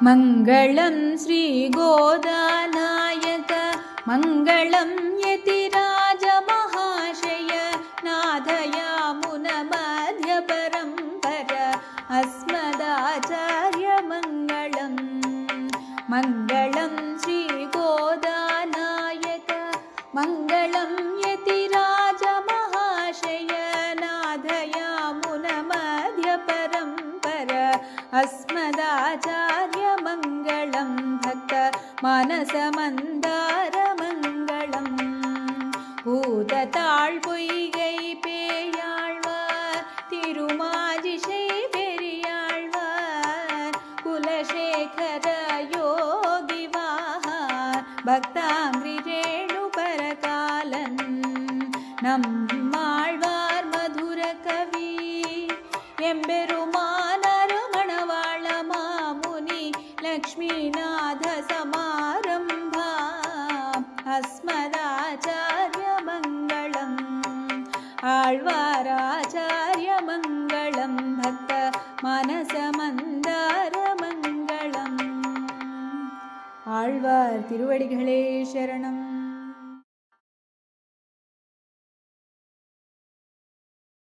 मङ्गलं श्रीगोदानायक मङ्गलं यतिराजमहाशय नाथयामुनमध्यपरम्पर अस्मदाचार्यमङ्गलम् मङ्गलं श्रीगोदानायक मङ्गलं यतिराजमहाशय नाथयामुनमध्यपरम्पर अस्मदाचार्यमङ्गलं भक्त मानसमन्दारमङ्गलम् भूतताळ் பொய்கை பேயாழ்வார் திருமாதிசை பெரியாழ்வார் குலசேகர யோகிவார் பக்தாங்கிரி ரேணுபரகாலன் நம்மாழ்வார் மதுர கவி எம்பெருமான் அருமணவாள மாமுனி லக்ஷ்மீநாத சமாரம்பா अस्मदाचार्यमङ्गलम् आழ்வாராச்சார்யமङ्गलं भक्त मानसमन्दारमङ्गलम् ஆழ்வார் திருவடிகளே சரணம்.